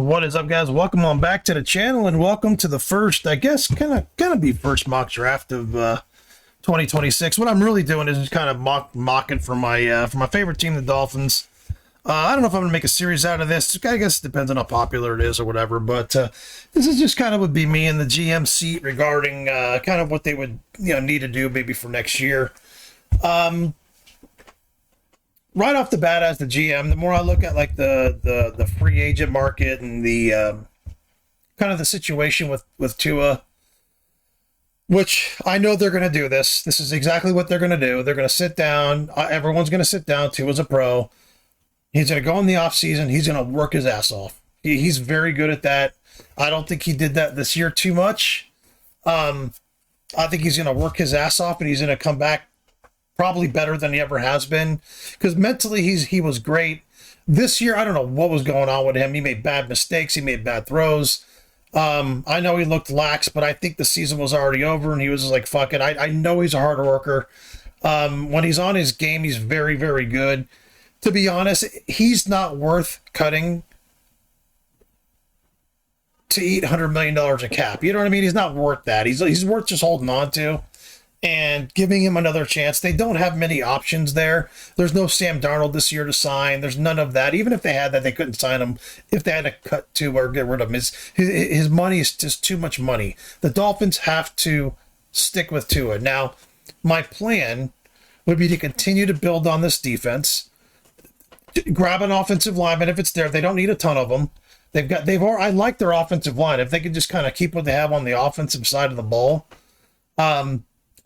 What is up, guys? Welcome on back to the channel, and welcome to the first, I guess, kind of be first mock draft of 2026. What I'm really doing is just kind of mocking for my favorite team, the Dolphins. I don't know if I'm gonna make a series out of this. I guess it depends on how popular it is or whatever. But this is just kind of would be me in the GM seat regarding kind of what they would need to do maybe for next year. Right off the bat, as the GM, the more I look at like the free agent market and the kind of the situation with Tua, which I know they're going to do this. This is exactly what they're going to do. They're going to sit down. Everyone's going to sit down. Tua's a pro. He's going to go in the offseason. He's going to work his ass off. He's very good at that. I don't think he did that this year too much. I think he's going to work his ass off, and he's going to come back probably better than he ever has been, because mentally he was great. This year, I don't know what was going on with him. He made bad mistakes. He made bad throws. I know he looked lax, but I think the season was already over, and he was just like, fuck it. I know he's a hard worker. When he's on his game, he's very, very good. To be honest, he's not worth cutting to eat $100 million in cap. You know what I mean? He's not worth that. He's worth just holding on to and giving him another chance. They don't have many options there. There's no Sam Darnold this year to sign. There's none of that. Even if they had that, they couldn't sign him if they had to cut to or get rid of him. His money is just too much money. The Dolphins have to stick with Tua. Now, my plan would be to continue to build on this defense, grab an offensive lineman if it's there. They don't need a ton of them. I like their offensive line. If they could just kind of keep what they have on the offensive side of the ball.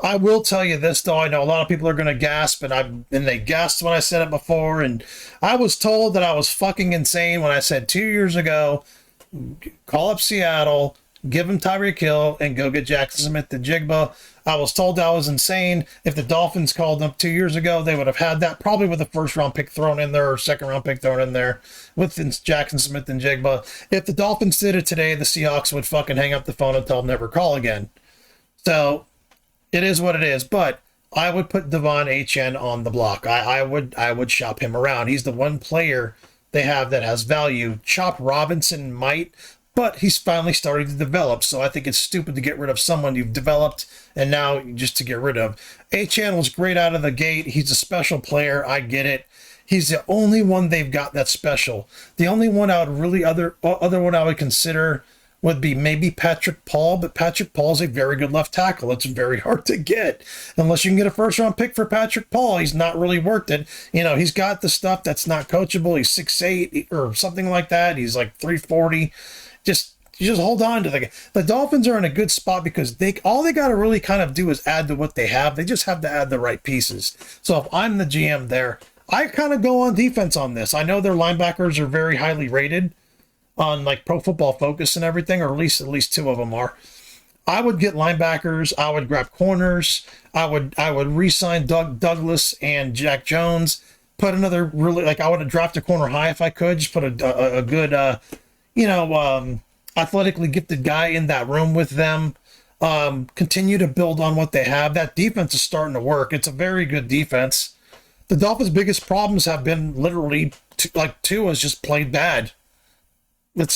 I will tell you this, though. I know a lot of people are going to gasp, and they gasped when I said it before. And I was told that I was fucking insane when I said 2 years ago, call up Seattle, give him Tyreek Hill, and go get Jackson Smith and Jigba. I was told I was insane. If the Dolphins called up 2 years ago, they would have had that, probably with a first-round pick thrown in there or second-round pick thrown in there with Jackson Smith and Jigba. If the Dolphins did it today, the Seahawks would fucking hang up the phone and tell them never call again. So it is what it is, but I would put Devon Achane on the block. I would shop him around. He's the one player they have that has value. Chop Robinson might, but he's finally starting to develop, so I think it's stupid to get rid of someone you've developed and now just to get rid of. Achane was great out of the gate. He's a special player. I get it. He's the only one they've got that's special. The only one I would really other one I would consider would be maybe Patrick Paul, but Patrick Paul's a very good left tackle. It's very hard to get. Unless you can get a first-round pick for Patrick Paul, he's not really worth it. He's got the stuff that's not coachable. He's 6'8" or something like that. He's like 340. Just hold on to the Dolphins are in a good spot because all they got to really kind of do is add to what they have. They just have to add the right pieces. So if I'm the GM there, I kind of go on defense on this. I know their linebackers are very highly rated on like Pro Football Focus and everything, or at least two of them are. I would get linebackers. I would grab corners. I would re-sign Douglas and Jack Jones. Put another I would have drafted a corner high if I could. Just put a good, athletically gifted guy in that room with them. Continue to build on what they have. That defense is starting to work. It's a very good defense. The Dolphins' biggest problems have been literally Tua's just played bad.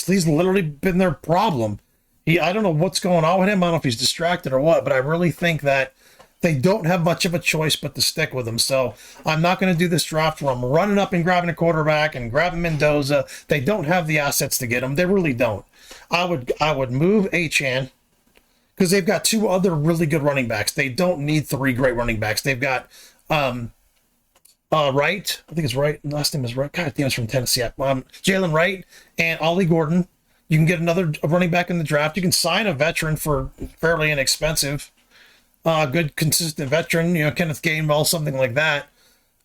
He's literally been their problem. I don't know what's going on with him. I don't know if he's distracted or what, but I really think that they don't have much of a choice but to stick with him. So I'm not going to do this draft where I'm running up and grabbing a quarterback and grabbing Mendoza. They don't have the assets to get him. They really don't. I would move Achane because they've got two other really good running backs. They don't need three great running backs. They've got Wright, I think it's Wright. Last name is Wright. God damn, it's from Tennessee. Jalen Wright and Ollie Gordon. You can get another running back in the draft. You can sign a veteran for fairly inexpensive. Good, consistent veteran, Kenneth Gainwell, something like that.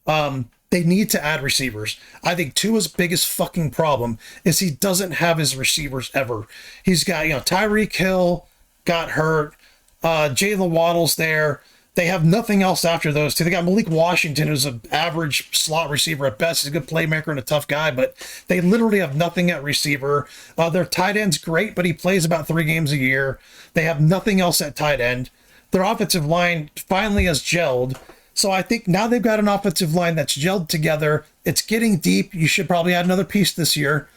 They need to add receivers. I think Tua's biggest fucking problem is he doesn't have his receivers ever. He's got, Tyreek Hill got hurt. Jaylen Waddle's there. They have nothing else after those two. They got Malik Washington, who's an average slot receiver at best. He's a good playmaker and a tough guy, but they literally have nothing at receiver. Their tight end's great, but he plays about 3 games a year. They have nothing else at tight end. Their offensive line finally has gelled. So I think now they've got an offensive line that's gelled together. It's getting deep. You should probably add another piece this year.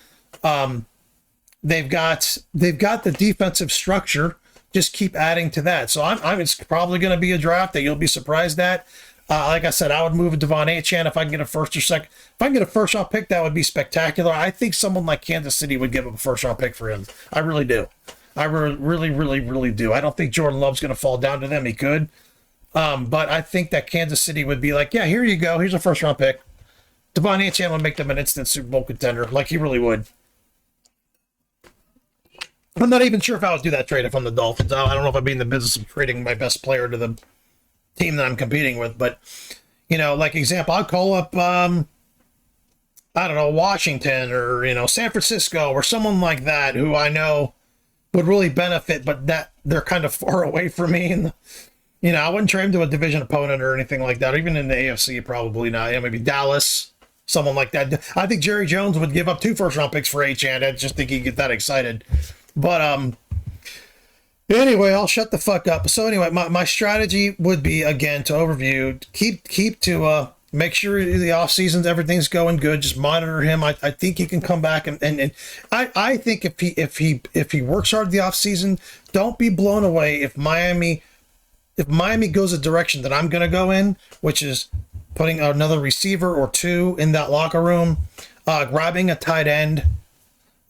They've got the defensive structure. Just keep adding to that. So I'm it's probably going to be a draft that you'll be surprised at. Like I said, I would move a Devon Achane if I can get a first or second. If I can get a first round pick, that would be spectacular. I think someone like Kansas City would give up a first round pick for him. I really do. I really, really, really do. I don't think Jordan Love's going to fall down to them. He could. But I think that Kansas City would be like, yeah, here you go. Here's a first round pick. Devon Achane would make them an instant Super Bowl contender. Like he really would. I'm not even sure if I would do that trade if I'm the Dolphins. I don't know if I'd be in the business of trading my best player to the team that I'm competing with. But, like example, I'll call up, I don't know, Washington or, San Francisco or someone like that who I know would really benefit, but that they're kind of far away from me. And, I wouldn't trade him to a division opponent or anything like that. Or even in the AFC, probably not. Maybe Dallas, someone like that. I think Jerry Jones would give up 2 first-round picks for Achane. I just think he'd get that excited. But anyway, I'll shut the fuck up. So anyway, my strategy would be, again, to overview, keep to make sure the off seasons everything's going good. Just monitor him. I think he can come back and I think if he works hard the off season, don't be blown away if Miami goes a direction that I'm going to go in, which is putting another receiver or 2 in that locker room, grabbing a tight end.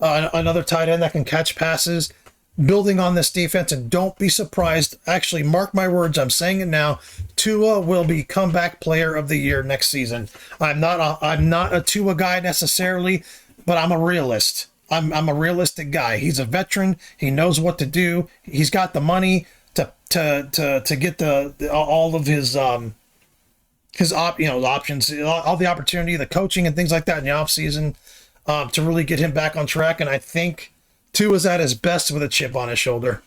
Another tight end that can catch passes, building on this defense, and don't be surprised. Actually, mark my words, I'm saying it now. Tua will be comeback player of the year next season. I'm not a Tua guy necessarily, but I'm a realist. I'm a realistic guy. He's a veteran. He knows what to do. He's got the money to get all of his options, all the opportunity, the coaching and things like that in the offseason. To really get him back on track. And I think Tua is at his best with a chip on his shoulder.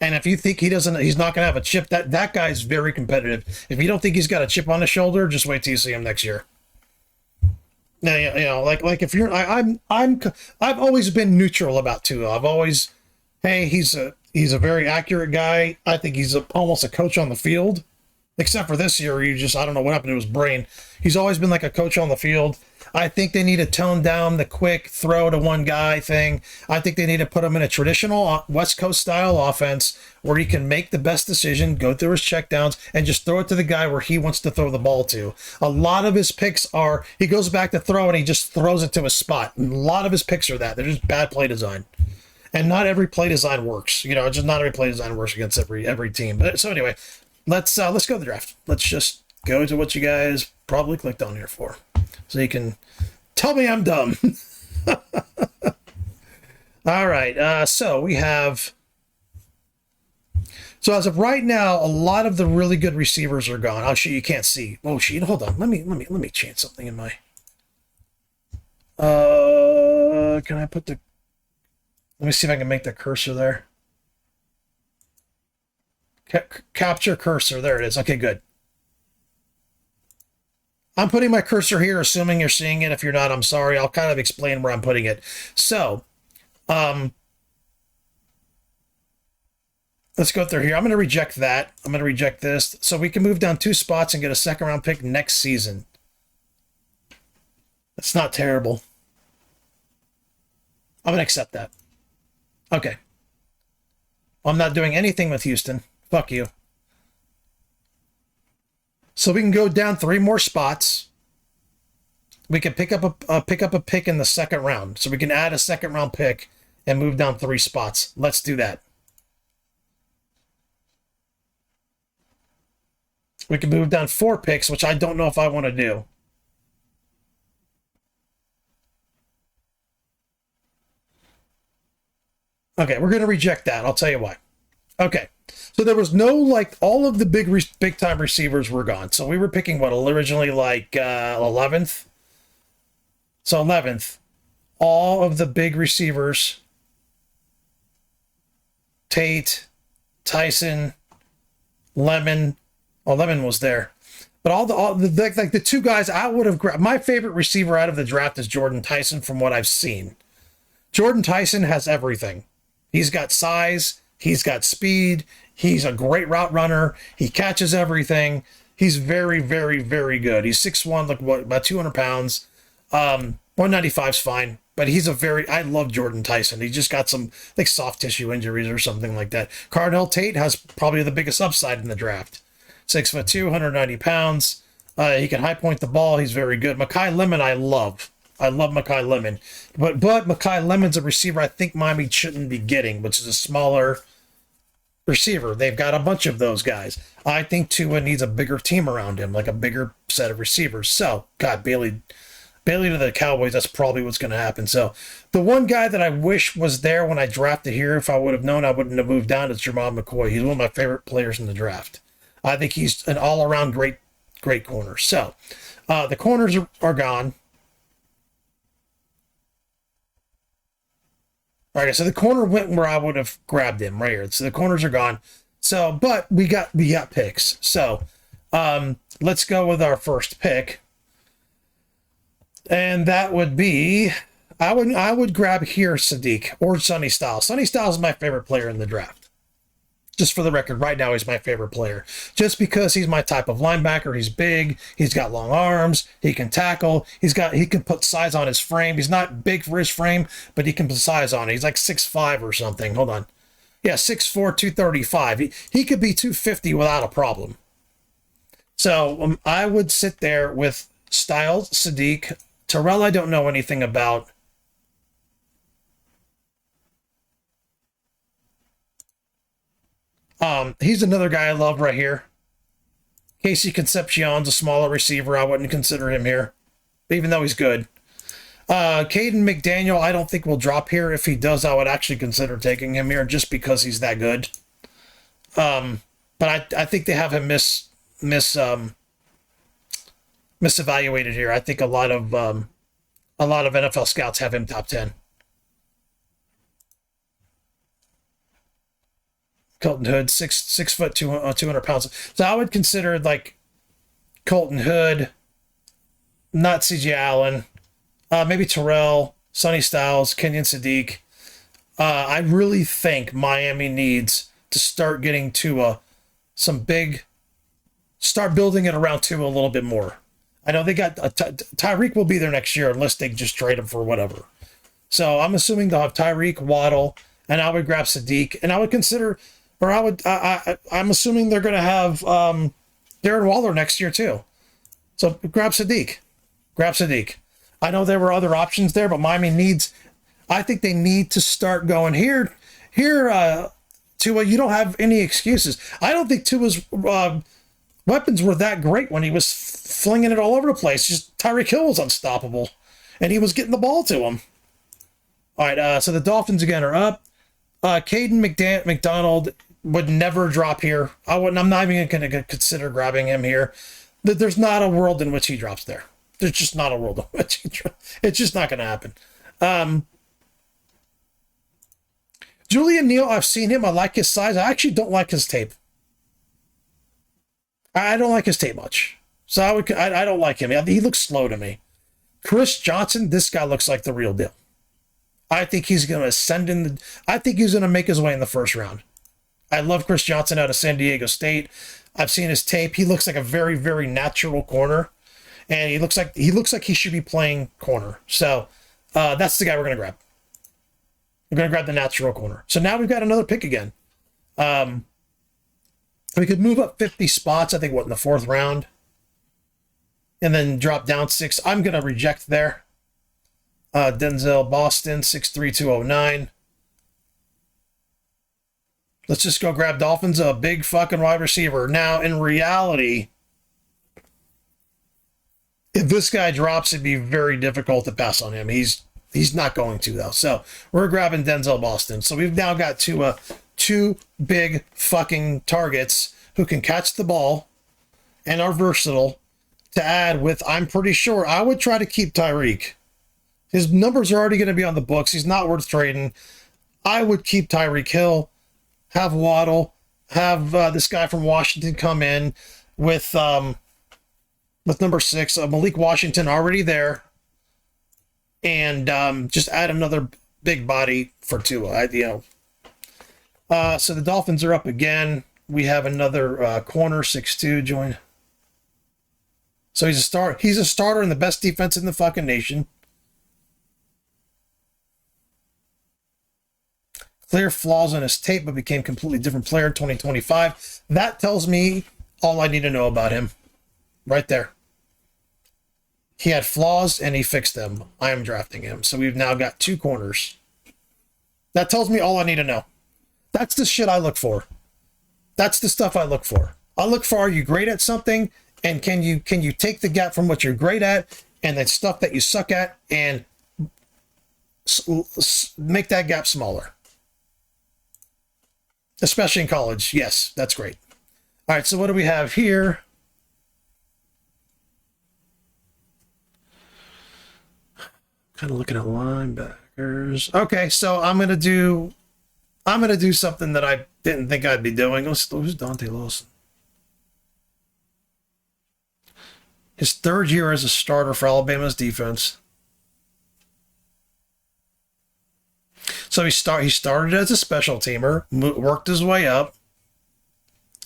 And if you think he's not going to have a chip, that guy's very competitive. If you don't think he's got a chip on his shoulder, just wait till you see him next year. Now, like if you're, I've always been neutral about Tua. I've always, hey, he's a very accurate guy. I think he's almost a coach on the field, except for this year. I don't know what happened to his brain. He's always been like a coach on the field. I think they need to tone down the quick throw to one guy thing. I think they need to put him in a traditional West Coast style offense where he can make the best decision, go through his checkdowns, and just throw it to the guy where he wants to throw the ball to. A lot of his picks are, he goes back to throw and he just throws it to his spot. And a lot of his picks are that. They're just bad play design. And not every play design works. Just not every play design works against every team. But so anyway, let's go to the draft. Let's just go to what you guys probably clicked on here for. So you can tell me I'm dumb. All right. So we have. So as of right now, a lot of the really good receivers are gone. Oh shit, you can't see. Oh shit, hold on. Let me change something in my. Can I put the? Let me see if I can make the cursor there. Capture cursor. There it is. Okay, good. I'm putting my cursor here, assuming you're seeing it. If you're not, I'm sorry. I'll kind of explain where I'm putting it. So, let's go through here. I'm going to reject that. I'm going to reject this. So we can move down 2 spots and get a second-round pick next season. That's not terrible. I'm going to accept that. Okay. I'm not doing anything with Houston. Fuck you. So we can go down 3 more spots. We can pick up a pick in the second round. So we can add a second round pick and move down 3 spots. Let's do that. We can move down 4 picks, which I don't know if I want to do. Okay, we're going to reject that. I'll tell you why. Okay. So there was no, all of the big time receivers were gone. So we were picking originally 11th. So 11th, all of the big receivers, Tate, Tyson, Lemon. Oh, Lemon was there. But all the 2 guys I would have grabbed. My favorite receiver out of the draft is Jordan Tyson from what I've seen. Jordan Tyson has everything. He's got size. He's got speed. He's a great route runner. He catches everything. He's very, very, very good. He's 6'1", about 200 pounds. 195 is fine. But he's a very, I love Jordan Tyson. He just got some, like, soft tissue injuries or something like that. Cardell Tate has probably the biggest upside in the draft. 6'2", 190 pounds. He can high point the ball. He's very good. Makai Lemon, I love. I love Makai Lemon. But Makai Lemon's a receiver I think Miami shouldn't be getting, which is a smaller receiver. They've got a bunch of those guys. I think Tua needs a bigger team around him, like a bigger set of receivers. So, God, Bailey to the Cowboys, that's probably what's going to happen. So, the one guy that I wish was there when I drafted here, if I would have known I wouldn't have moved down, is Jamal McCoy. He's one of my favorite players in the draft. I think he's an all-around great corner. So, the corners are gone. All right, so the corner went where I would have grabbed him right here. So the corners are gone. So, but we got picks. So, let's go with our first pick, and that would be I would grab here Sadiq or Sonny Styles. Sonny Styles is my favorite player in the draft. Just for the record, right now he's my favorite player. Just because he's my type of linebacker. He's big. He's got long arms. He can tackle. He can put size on his frame. He's not big for his frame, but he can put size on it. He's like 6'5" or something. Hold on. Yeah, 6'4", 235. He could be 250 without a problem. So I would sit there with Styles, Sadiq. Terrell, I don't know anything about. He's another guy I love right here. Casey Concepcion's a smaller receiver. I wouldn't consider him here, even though he's good. Caden McDaniel, I don't think will drop here. If he does, I would actually consider taking him here just because he's that good. But I think they have him misevaluated here. I think a lot of NFL scouts have him top 10. Colton Hood, 6 foot, 200 pounds. So I would consider like Colton Hood, not CJ Allen, maybe Terrell, Sonny Styles, Kenyon Sadiq. I really think Miami needs to start getting Tua start building it around Tua a little bit more. I know they got Tyreek will be there next year unless they just trade him for whatever. So I'm assuming they'll have Tyreek, Waddle, and I would grab Sadiq, and I would consider. Or I'm assuming they're going to have Darren Waller next year too. So grab Sadiq. I know there were other options there, but Miami I think they need to start going here. Tua, you don't have any excuses. I don't think Tua's weapons were that great when he was flinging it all over the place. Just Tyreek Hill was unstoppable, and he was getting the ball to him. All right, so the Dolphins again are up. Caden McDonald would never drop here. I'm not even going to consider grabbing him here. There's not a world in which he drops there. There's just not a world in which he drops. It's just not going to happen. Julian Neal, I've seen him. I like his size. I actually don't like his tape. I don't like his tape much. So I don't like him. He looks slow to me. Chris Johnson, this guy looks like the real deal. I think he's going to ascend I think he's going to make his way in the first round. I love Chris Johnson out of San Diego State. I've seen his tape. He looks like a very, very natural corner, and he looks like he should be playing corner. So that's the guy we're going to grab. We're going to grab the natural corner. So now we've got another pick again. We could move up 50 spots, I think, in the fourth round, and then drop down 6. I'm going to reject there. Denzel Boston, 6'3", 209. Let's just go grab Dolphins, a big fucking wide receiver. Now, in reality, if this guy drops, it'd be very difficult to pass on him. He's not going to, though. So we're grabbing Denzel Boston. So we've now got two big fucking targets who can catch the ball and are versatile to add with, I'm pretty sure, I would try to keep Tyreek. His numbers are already going to be on the books. He's not worth trading. I would keep Tyreek Hill, have Waddle, have this guy from Washington come in with number 6, Malik Washington already there, and just add another big body for Tua. So the Dolphins are up again. We have another corner, 6'2", join. So he's a starter in the best defense in the fucking nation. Clear flaws in his tape, but became a completely different player in 2025. That tells me all I need to know about him. Right there. He had flaws and he fixed them. I am drafting him. So we've now got 2 corners. That tells me all I need to know. That's the shit I look for. That's the stuff I look for. I look for, are you great at something? And can you take the gap from what you're great at and the stuff that you suck at and make that gap smaller? Especially in college. Yes, that's great. All right, so what do we have here? Kind of looking at linebackers. Okay, so I'm gonna do something that I didn't think I'd be doing. Who's Dante Lawson? His 3rd year as a starter for Alabama's defense. So he started as a special teamer, worked his way up.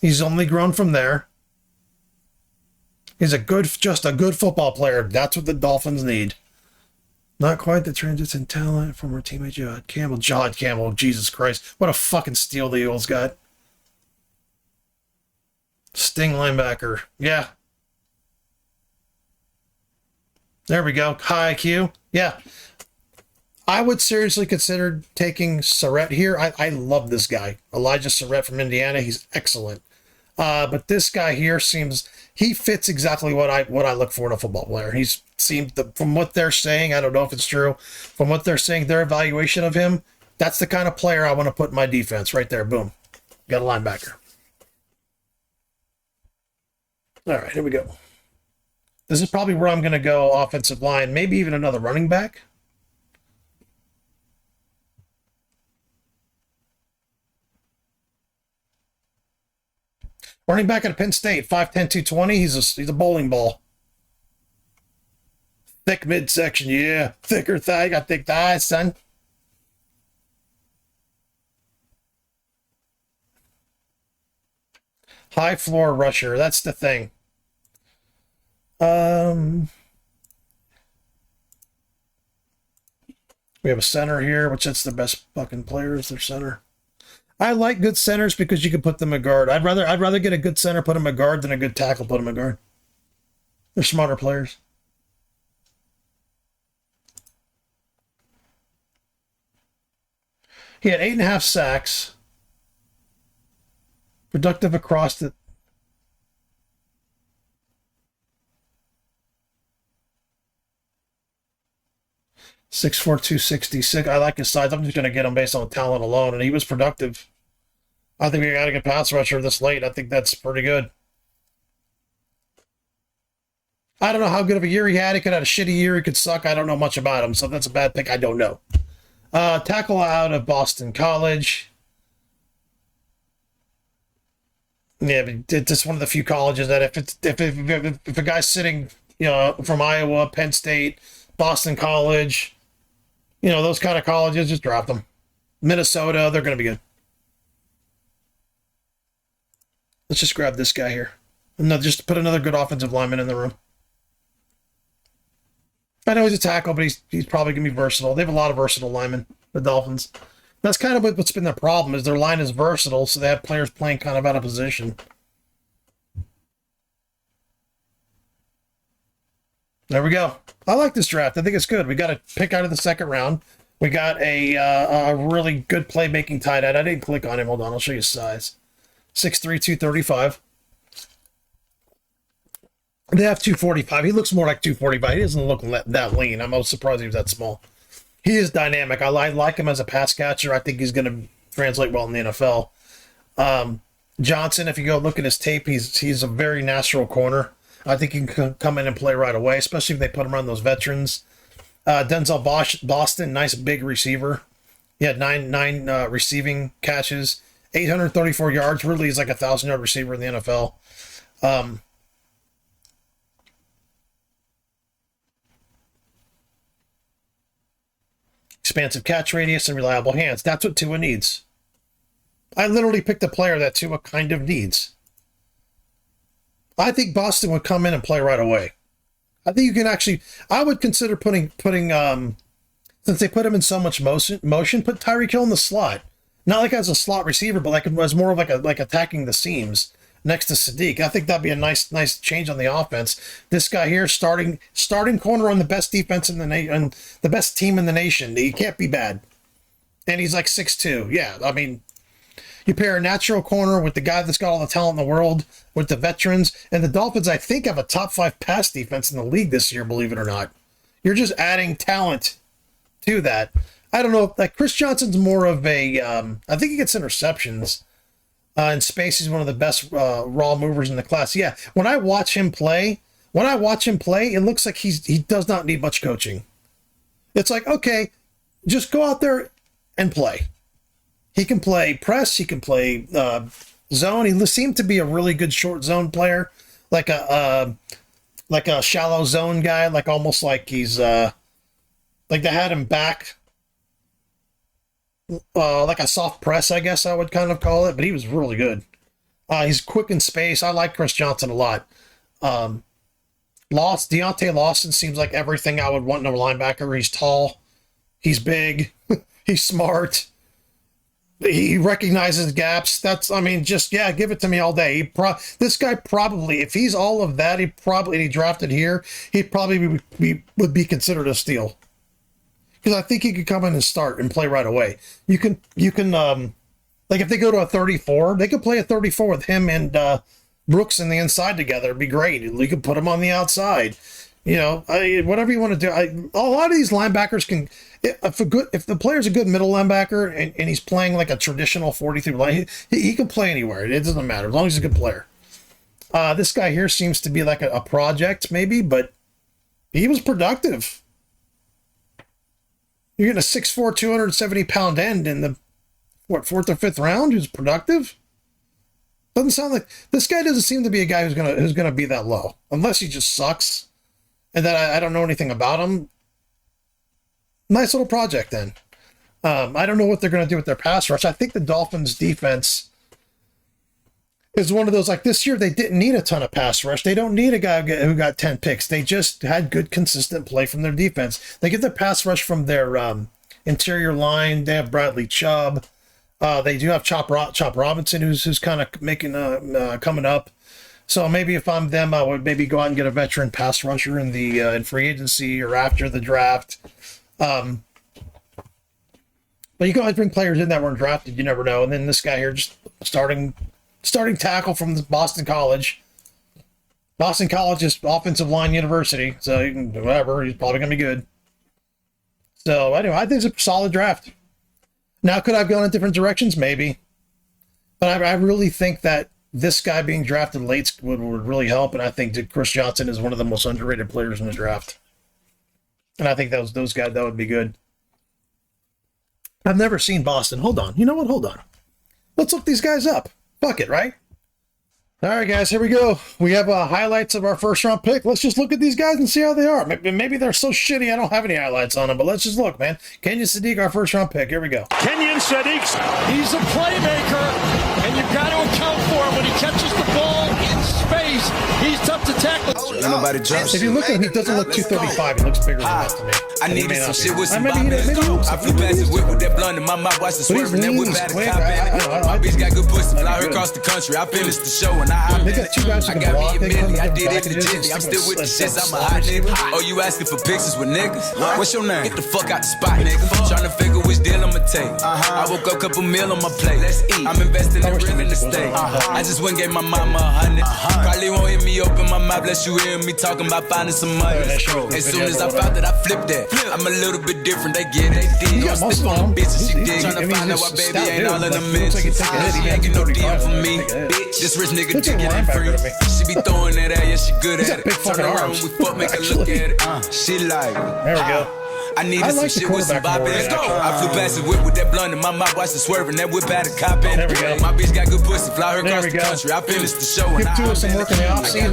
He's only grown from there. He's just a good football player. That's what the Dolphins need. Not quite the transition talent from our teammate Jod Campbell. Jod Campbell, Jesus Christ. What a fucking steal the Eagles got. Sting linebacker. Yeah. There we go. High IQ. Yeah. I would seriously consider taking Surratt here. I love this guy. Elijah Surratt from Indiana. He's excellent. But this guy here he fits exactly what I look for in a football player. From what they're saying, I don't know if it's true. From what they're saying, their evaluation of him, that's the kind of player I want to put in my defense. Right there. Boom. Got a linebacker. All right, here we go. This is probably where I'm going to go offensive line, maybe even another running back. Running back at Penn State, 5'10", 220. He's a bowling ball. Thick midsection, yeah. Thicker thigh. Got thick thighs, son. High floor rusher. That's the thing. We have a center here, which that's the best fucking player is their center. I like good centers because you can put them at guard. I'd rather get a good center, put him at guard, than a good tackle, put him at guard. They're smarter players. He had 8.5 sacks. Productive across the... .6'4", 266. I like his size. I'm just going to get him based on talent alone, and he was productive. I think we got a good pass rusher this late. I think that's pretty good. I don't know how good of a year he had. He could have a shitty year. He could suck. I don't know much about him, so if that's a bad pick, I don't know. Tackle out of Boston College. Yeah, but it's just one of the few colleges that if a guy's sitting, from Iowa, Penn State, Boston College, those kind of colleges, just drop them. Minnesota, they're going to be good. Let's just grab this guy here. Just put another good offensive lineman in the room. I know he's a tackle, but he's probably going to be versatile. They have a lot of versatile linemen, the Dolphins. That's kind of what's been their problem, is their line is versatile, so they have players playing kind of out of position. There we go. I like this draft. I think it's good. We got a pick out of the 2nd round. We got a really good playmaking tight end. I didn't click on him. Hold on. I'll show you his size. 6'3", 235. They have 245. He looks more like 245. He doesn't look that lean. I'm most surprised he was that small. He is dynamic. I like him as a pass catcher. I think he's going to translate well in the NFL. Johnson, if you go look at his tape, he's a very natural corner. I think he can come in and play right away, especially if they put him around those veterans. Denzel Boston, nice big receiver. He had nine receiving catches, 834 yards. Really, he's like a 1,000-yard receiver in the NFL. Expansive catch radius and reliable hands. That's what Tua needs. I literally picked a player that Tua kind of needs. I think Boston would come in and play right away. I think you can actually... I would consider putting since they put him in so much motion, put Tyreek Hill in the slot. Not like as a slot receiver, but like as more of like attacking the seams next to Sadiq. I think that'd be a nice change on the offense. This guy here, starting corner on the best defense in the nation, the best team in the nation. He can't be bad. And he's like 6'2". Yeah, I mean, you pair a natural corner with the guy that's got all the talent in the world, with the veterans, and the Dolphins, I think, have a top 5 pass defense in the league this year, believe it or not. You're just adding talent to that. I don't know, like Chris Johnson's more of a, I think he gets interceptions. In space, he's one of the best raw movers in the class. Yeah, when I watch him play, it looks like he does not need much coaching. It's like, okay, just go out there and play. He can play press. He can play zone. He seemed to be a really good short zone player, like a shallow zone guy, like almost like he's like they had him back, like a soft press, I guess I would kind of call it. But he was really good. He's quick in space. I like Chris Johnson a lot. Deontay Lawson seems like everything I would want in a linebacker. He's tall. He's big. He's smart. He recognizes gaps. Give it to me all day. This guy probably, if he's all of that, he drafted here, he'd probably would be considered a steal. Because I think he could come in and start and play right away. You can like if they go to a 34, they could play a 34 with him and Brooks in the inside together. It'd be great. You could put him on the outside. You know, whatever you want to do. A lot of these linebackers can, if the player's a good middle linebacker and he's playing like a traditional 43 line, he can play anywhere. It doesn't matter as long as he's a good player. This guy here seems to be like a project maybe, but he was productive. You're getting a 6'4", 270-pound end in the 4th or 5th round who's productive. Doesn't sound like this guy doesn't seem to be a guy who's gonna be that low unless he just sucks. And that I don't know anything about him. Nice little project then. I don't know what they're going to do with their pass rush. I think the Dolphins defense is one of those, like this year, they didn't need a ton of pass rush. They don't need a guy who got 10 picks. They just had good, consistent play from their defense. They get their pass rush from their interior line. They have Bradley Chubb. They do have Chop Robinson, who's kind of making coming up. So maybe if I'm them, I would maybe go out and get a veteran pass rusher in free agency or after the draft. But you can always bring players in that weren't drafted. You never know. And then this guy here, just starting tackle from Boston College. Boston College is offensive line university, so you can do whatever. He's probably going to be good. So anyway, I think it's a solid draft. Now, could I have gone in different directions? Maybe. But I really think that this guy being drafted late would really help, and I think that Chris Johnson is one of the most underrated players in the draft. And I think those guys, that would be good. I've never seen Boston. Hold on. You know what? Hold on. Let's look these guys up. Fuck it, right? All right, guys, here we go. We have highlights of our first-round pick. Let's just look at these guys and see how they are. Maybe they're so shitty I don't have any highlights on them, but let's just look, man. Kenyon Sadiq, our first-round pick. Here we go. Kenyon Sadiq, he's a playmaker, and you've got to account for him when he catches the ball in space. He's tough to tackle. Nobody jumps. If you look at him, he doesn't look 235. He looks bigger than that to me. I needed some shit with some maybe I flew past the whip with that blunt in my mouth, watched the swerving that whip at a cop in it. My bitch got good pussy, fly her across the country. I finished the show and I got me a milli, I did it legitly. I'm still with the shits, I'm a hot nigga. Oh, you asking for pictures with niggas? What's your name? Get the fuck out the spot, nigga. Tryna figure which deal I'ma take. I woke up, couple meal on my plate. Let's eat. I'm investing in real estate. I just went and gave my mama 100. Probably won't hear me open my mouth, bless you hear me talking about finding some money. As soon as I found that, I flipped that. I'm a little bit different, they get it. Don't slip on the bitch and she dig. Tryna find out why baby ain't all in the mentions. She ain't get no DM from me. Bitch, this rich nigga ticket ain't free. She be throwing that at, yeah, she good at it. Turn around, we fuck, make her look at it. She like, there we go. I needed some shit with some bop in it. I flew past the whip with that blunt in my mouth, watched it swerving, that whip had a cop in it. My bitch got good pussy, fly her across the country. I finished the show and I got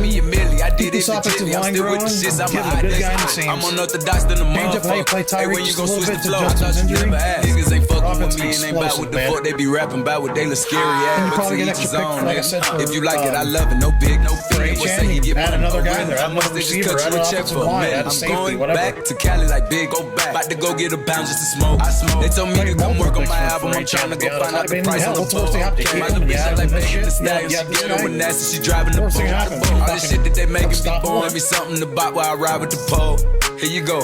me a milli, I did it legitly. I'm still with the shits, I'm a hot nigga. I'm unorthodox than the motherfucker. Hey, when you gon' switch the flow? I thought you never asked. Niggas ain't fucking rapping with offense me is and ain't about what the explosive, fuck they be rapping about, what they look scary And you at. But probably to get each extra his pick, own, like I said, for, if you like it, I love it. No big, no fee. What say you get add money, another no guy rent. there, add How much another they just receiver, cut add you an a check offensive for a line, minute? add a I'm safety, going whatever. back to Cali like big, go back. About to go get a pound just to smoke. I smoke. They told me to come work on my album. I'm trying to go find out the price of the what's the worst thing happened? boat. My little bitch like Megan Thee Stallion. She get over nasty. She driving the boat. All this shit that they making me born. Let me something to buy while I ride with the pole. Here you go.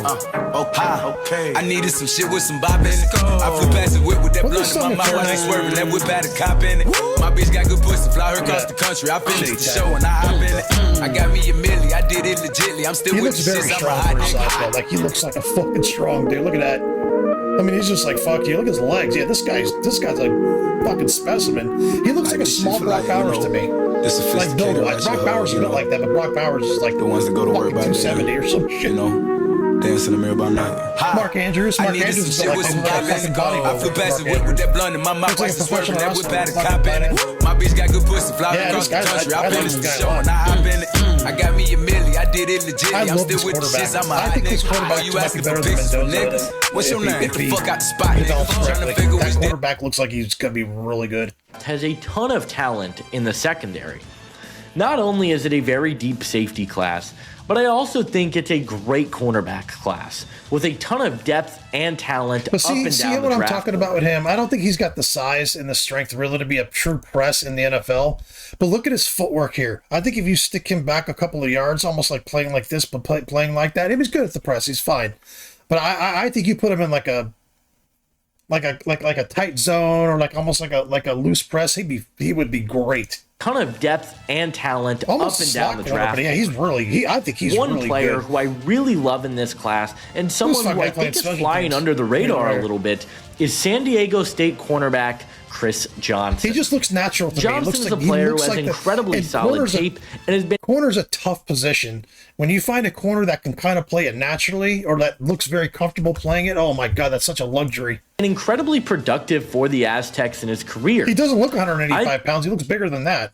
Okay. I needed some shit with some bop in it. I flew past the whip with that blunt in my mouth while they swerving. That whip had a cop in it. My bitch got good pussy, fly her across the country. I finished the show and I hop in it. I got me a milli, I did it legitly. I'm still He with looks the very shits. I'm a strong hot for his size, nigga. though. Like, he looks like a fucking strong dude. Look at that. I mean, he's just like, fuck you. Look at his legs. Yeah, this guy's a fucking specimen. He looks like a small Brock Bowers to me. Like build wise. Brock Bowers is built like that, but Brock Bowers is like the ones that go to work by 270 or some shit. You know, dance in the mirror by night. Mark Andrews. Mark Andrews is built like a fucking body. I flew past the whip with that blunt in my mouth. Looks like a professional That whip wrestler. had a cop in it. My bitch got good pussy, fly Yeah, across this the guy- country. I I love finished this the guy show a lot. and I hop in it. I got me a milli, I did it legitly. I I'm love still this with the quarterback. shits. I'm a I hot think this nigga. quarterback Oh, you might be asking better for than pictures from Mendoza. niggas? What's your If he- name? Get if the he fuck out the spot, develops nigga. Trying to correctly. figure That which quarterback looks like he's gonna be really good. Has a ton of talent in the secondary. Not only is it a very deep safety class, but I also think it's a great cornerback class with a ton of depth and talent But up and see down what the I'm draft talking board. about with him? I don't think he's got the size and the strength really to be a true press in the NFL. But look at his footwork here. I think if you stick him back a couple of yards, almost like playing like this, but playing like that, he was good at the press. He's fine. But I think you put him in like a tight zone or like almost like a loose press. He would be great. Ton of depth and talent Almost up and down the slot corner, draft. but yeah, he's really. I think he's One really player good. who I really love in this class, and someone fun who guy I playing think is special flying teams. under the radar Yeah. a little bit, is San Diego State cornerback Chris Johnson. He just looks natural to me. Johnson's a player who has incredibly solid tape and has been. Corner's a tough position. When you find a corner that can kind of play it naturally or that looks very comfortable playing it, oh my God, that's such a luxury. And incredibly productive for the Aztecs in his career. He doesn't look 185 pounds. He looks bigger than that.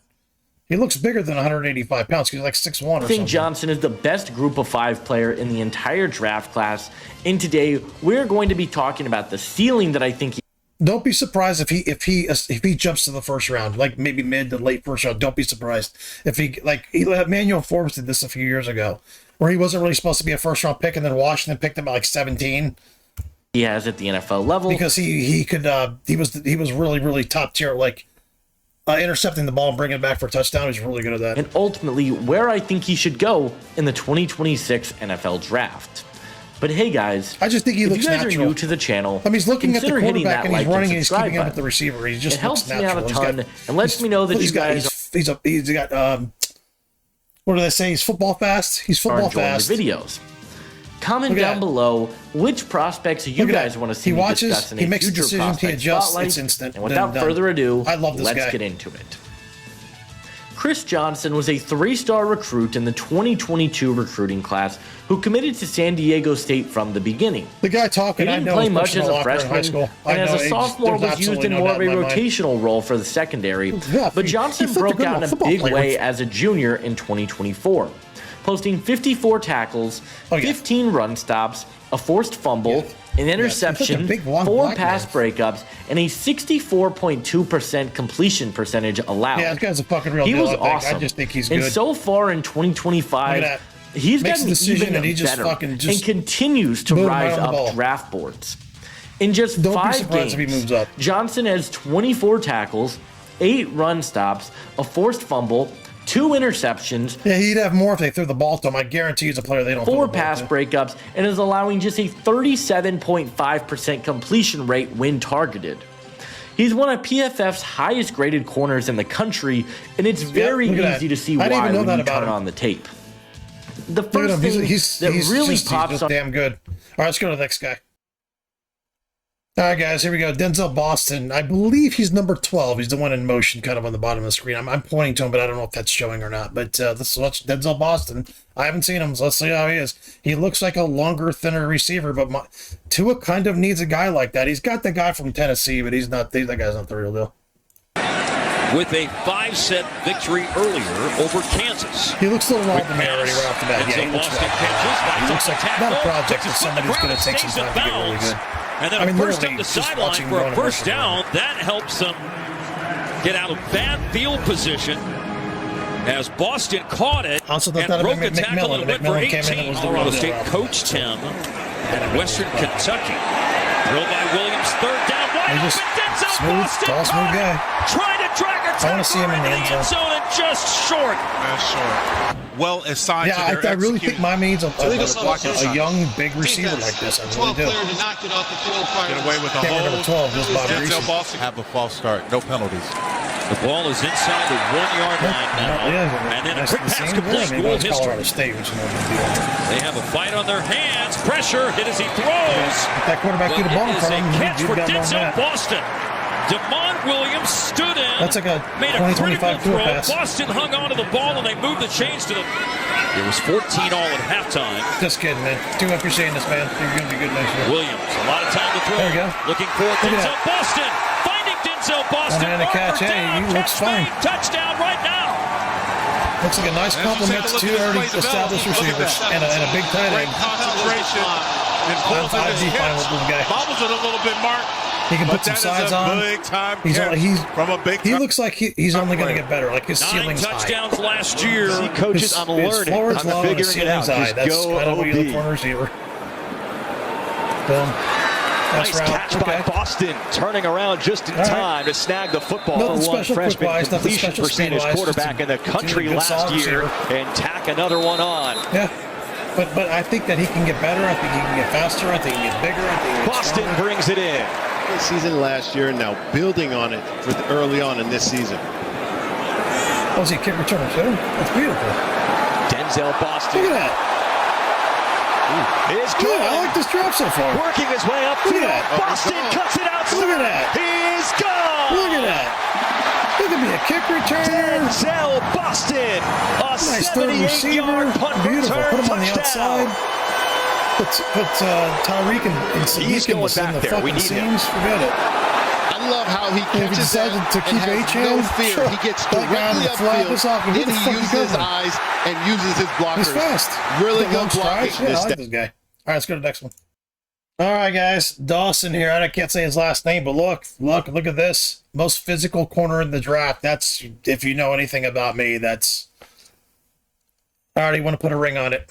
He looks bigger than 185 pounds because he's like 6'1" or I think something. Johnson is the best group of 5 player in the entire draft class. And today we're going to be talking about the ceiling that I think Don't be surprised if he jumps to the first round, like maybe mid to late first round. Don't be surprised if Manuel Forbes did this a few years ago, where he wasn't really supposed to be a first round pick, and then Washington picked him at like 17 he has at the NFL level. because he was really top tier, like intercepting the ball and bringing it back for a touchdown. He's really good at that. And ultimately where I think he should go in the 2026 NFL draft. But hey guys, I just think he if looks you guys natural. are new to the channel, I mean, he's looking at the consider hitting quarterback that and he's like running and he's subscribe keeping up with button. the receiver. He just It helps looks me out natural. a ton and lets me know that you guys he's got what do they say? He's football fast. He's are football enjoying fast. the videos. Comment Look at down that. below which prospects you Look at guys that. want to see He me watches, discuss in he a makes future decisions, he prospect adjusts, spotlight. it's instant. And without Done. further ado, I love this let's guy. get into it. Chris Johnson was a 3-star recruit in the 2022 recruiting class who committed to San Diego State from the beginning. The guy He talking, I didn't know play his much as personal a locker in high freshman, school. and I as know, a sophomore there's was used absolutely in no more doubt of a in my mind. rotational role for the secondary, Yeah, but he Johnson flipped a broke good out in a football big player. way as a junior in 2024, posting 54 tackles, Oh, yeah. 15 run stops, a forced fumble, an interception, He's like a big, long 4 black pass man. breakups, and a 64.2% completion percentage allowed. Yeah, this guy's a fucking real He deal. was I think. awesome. I just think he's And good. so far in Look 2025, at he's Makes a gotten decision even and he just better fucking and continues to boom, rise right on the ball. up draft boards. In just Don't be 5 surprised games, if he moves up. Johnson has 24 tackles, 8 run stops, a forced fumble, 2 interceptions, Yeah, he'd have more if they threw the ball to him. I guarantee he's a player they don't throw 4 the ball pass to. breakups, and is allowing just a 37.5% completion rate when targeted. He's one of PFF's highest graded corners in the country, and it's very look at easy that. to see I didn't why even know when that you about turn him. on the tape. The Look at first him. thing He's that really just pops up. damn good. All right, let's go to the next guy. All right, guys, here we go. Denzel Boston. I believe he's number 12. He's the one in motion kind of on the bottom of the screen. I'm pointing to him, but I don't know if that's showing or not. But let's watch Denzel Boston. I haven't seen him, so let's see how he is. He looks like a longer, thinner receiver, but Tua kind of needs a guy like that. He's got the guy from Tennessee, but he's not. That guy's not the real deal. with a 5-set victory earlier over Kansas. He looks a little old to me already right off the bat. Yeah, he looks Boston he looks like not a project, but somebody who's going to take some time to get really good. And then a first up the sideline for a first down. That helps them get out of bad field position as Boston caught it and broke a tackle and went for 18. Colorado State coached him at Western Kentucky. Drilled by Williams, third down, wide open, Denzel Boston caught it, trying to drag a tackle into the end zone and just short. Short. Well assigned. Yeah, I really think Miami needs a young, big receiver like this. I really do. Get away with a hold. Number 12, this Bob Denzel Boston have a false start. No penalties. The ball is inside the 1-yard line now. And then a quick pass complete. School history. State, which is no big deal. They have a fight on their hands. Pressure. Hit as he throws. That quarterback threw the ball in front of him. Catch for Denzel Boston. Demond Williams stood in. That's like a 20-25 throw. pass. Boston hung on to the ball and they moved the chains to the. It was 14 all at halftime. Just kidding, man. Too much for saying this, man. You're going to be good next year. Williams, a lot of time to throw. There you go. Looking for Denzel Boston. Finding Denzel Boston. And a catch. Hey, he looks fine. Touchdown right now. Looks like a nice compliment to two already established receivers and a big tight end. Concentration. I'm 5D fine with this guy. Bobbles it a little bit, Mark. He can put some sides on. He looks like he's only going to get better. Like his ceiling's high. 9 touchdowns last year. See, coaches, I'm learning. I'm figuring it out. Just go OB. Corner receiver. Boom. Nice catch by Boston, turning around just in time to snag the football. Nothing One special freshman quick-wise, completion percentage quarterback in the country last year, and tack another one on. Yeah. But I think that he can get better. I think he can get faster. I think he can get bigger. I think he can get Boston stronger. brings it in. Season last year, now building on it with early on in this season. Oh, is he a kick returner too? That's beautiful. Denzel Boston. Look at that. Is good. I like this drop so far. Working his way up. Look at that. Boston cuts it outside. Look at that. He's gone. Look at that. Look at me, a kick returner. Denzel Boston. A Nice third receiver. Beautiful. Put him on the outside. Put Tyreek and Sadiq in the fucking seams. Forget it. I love how he catches decided to keep no fear. He gets directly upfield, then he uses his eyes and uses his blockers. He's fast. Really good blocking. I like this guy. All right, let's go to the next one. All right, guys. Dawson here. I can't say his last name, but look at this. Most physical corner in the draft. That's, if you know anything about me, that's... I already want to put a ring on it.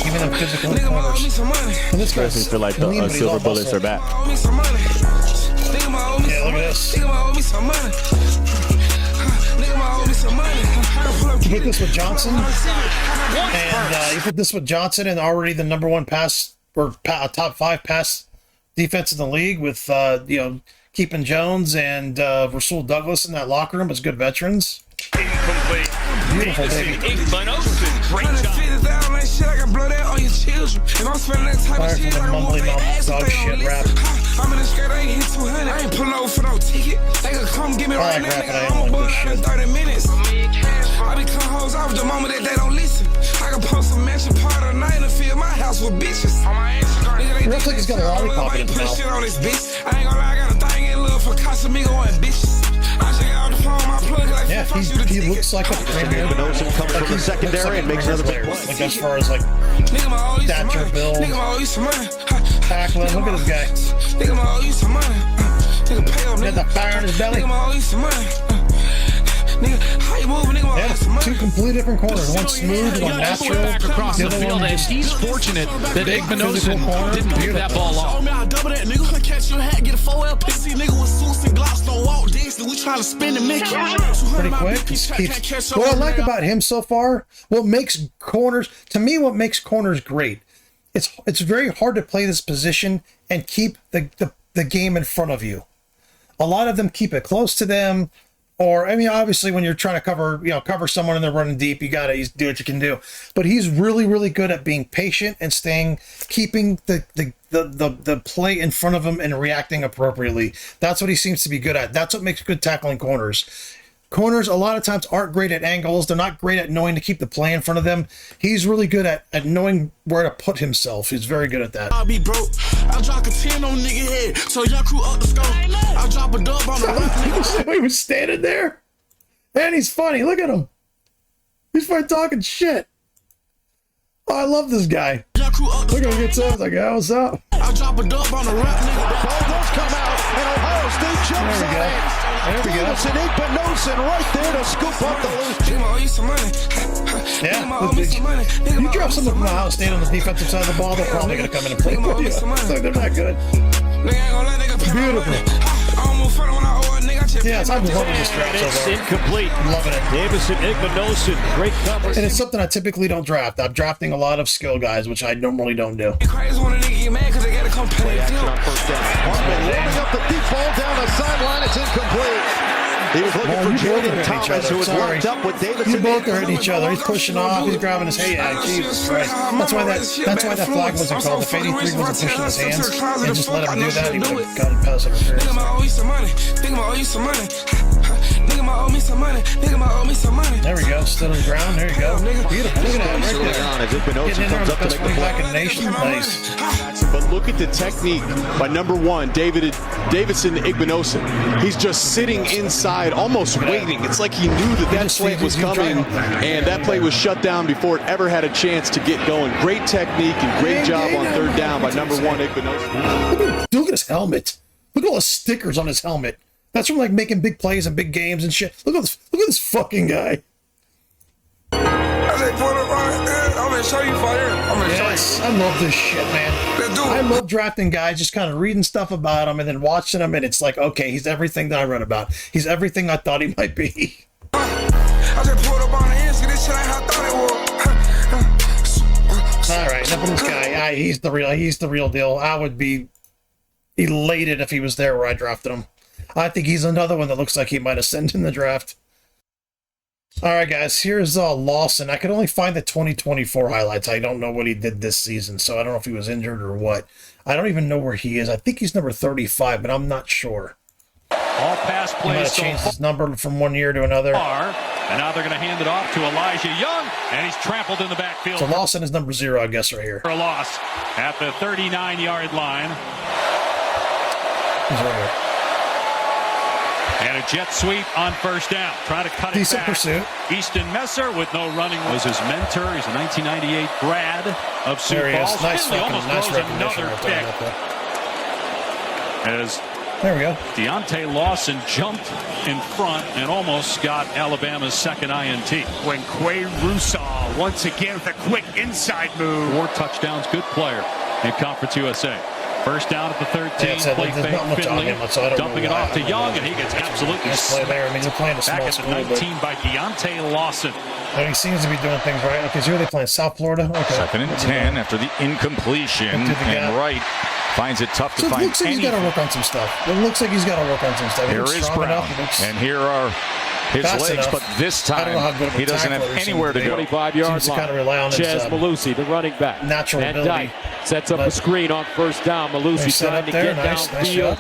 Even though physical corners. And this guy's feel like the silver bullets are back. Yeah, look at this. You put this with Johnson, and you put this with Johnson, and already the number one pass or top 5 pass defense in the league with keeping Jones and Rasul Douglas in that locker room as good veterans. Beautiful, baby. Great job. Fire from the mumbly mouth dog shit rap. I'm in the skirt, I ain't hit 200. I ain't pull over for no ticket. They could come get me right now, nigga. I'm a bullet under 30 minutes. I be cut hoes off the moment that they don't listen. I can post a mansion part of the night and fill my house with bitches. On my Instagram, It looks like he's got a lollipop in his mouth. shit on this bitch. I ain't gonna lie, I got a thing in love for Casamigo and bitches. I check out the phone, my plug like Yeah, he looks like a premier. Minosen comes from the secondary and makes another big play. Like as far as like stature, build, tackling. Look at this guy. Nigga, my owe you some money. Nigga, pay up, He had the fire in his belly. Nigga, my owe you some money. Nigga, how you moving? Nigga, my owe you some money. Two completely different corners. One smooth, one natural. Back across The the other field, one and just he's fortunate that big Igmanosin physical corner. didn't pick that ball off. I double that nigga. I catch your hat, get a 4L PC. Nigga with suits and glocks, don't walk Dixie. We trying to spin and make it. pretty quick. Keeps, what I like about him so far, what makes corners great, it's very hard to play this position and keep the game in front of you. A lot of them keep it close to them, or I mean, obviously when you're trying to cover someone and they're running deep, you gotta do what you can do. But he's really, really good at being patient and keeping the play in front of him and reacting appropriately. That's what he seems to be good at. That's what makes good tackling corners. Corners a lot of times aren't great at angles. They're not great at knowing to keep the play in front of them. He's really good at knowing where to put himself. He's very good at that. I'll be broke. I'll drop a 10 on nigga head. So y'all crew up the scope. I'll drop a dub on the rock. He was standing there. And he's funny. Look at him. He's fucking talking shit. Oh, I love this guy. Look at him get sounds like, oh, what's up? I'll drop a dub on the rock, nigga. The ball does come out, and Ohio State jumps on it. There we go. Davidson Igbenogson right there to scoop up the loose. Yeah, you drop someone from Ohio State on the defensive side of the ball, they're probably going to come in and play for you. So they're not good. Beautiful. Yeah, it's loving this draft so far. Incomplete. Loving it. Davidson Igbenogson, great cover. And it's something I typically don't draft. I'm drafting a lot of skill guys, which I normally don't do. Hartman loading up the deep ball down the sideline. It's incomplete. He was looking for Jaden Thomas, who was locked up with Davidson. You both are hitting each other. He's pushing off. He's grabbing his hand. Yeah, Jesus Christ. That's why that flag wasn't called. If 83 wasn't pushing his hands and just let him do that, he would have gotten pass interference. There we go. Still in the ground. There you go. Beautiful. Look at that right there. Getting in there on the best running back in the nation. Nice. But look at the technique by number one, Davidson Igbenogson. He's just sitting inside, almost waiting. It's like he knew that play was coming, and that play was shut down before it ever had a chance to get going. Great technique and great job on third down by number one, Igbenogson. Look at his helmet. Look at all the stickers on his helmet. That's from like making big plays and big games and shit. Look at this fucking guy. Yes, I love this shit, man. I love drafting guys, just kind of reading stuff about them and then watching them, and it's like, okay, he's everything that I read about. He's everything I thought he might be. All right, enough of this guy. He's the real deal. I would be elated if he was there where I drafted him. I think he's another one that looks like he might ascend in the draft. All right, guys, here's Lawson. I could only find the 2024 highlights. I don't know what he did this season, so I don't know if he was injured or what. I don't even know where he is. I think he's number 35, but I'm not sure. All pass plays. He might have changed his number from one year to another. And now they're going to hand it off to Elijah Young, and he's trampled in the backfield. So Lawson is number 0, I guess, right here. For a loss at the 39-yard line. He's right here. And a jet sweep on first down. Trying to cut it back. Pursuit. Easton Messer with no running was his mentor. He's a 1998 grad of Sioux Falls. Nice recognition right there. As there we go. Deontay Lawson jumped in front and almost got Alabama's second INT. When Quay Russaw once again with a quick inside move. 4 touchdowns, good player in Conference USA. First down at the 13. Play fake, Finley dumping it off to Young, and he gets absolutely there. I mean, they're playing a small back at the 19 by Deontay Lawson. And he seems to be doing things right. Okay, so who are they playing? South Florida? Okay. Second and 10 after the incompletion. And Wright finds it tough to find. It looks like he's got to work on some stuff. It looks like he's got to work on some stuff. Here is Brown. And here are his legs, enough. But this time he doesn't have anywhere to go. 25-yard line. Kind of rely on Ches Malusi, the running back. Natural and ability. Dyke sets up a screen on first down. Malusi trying to get downfield.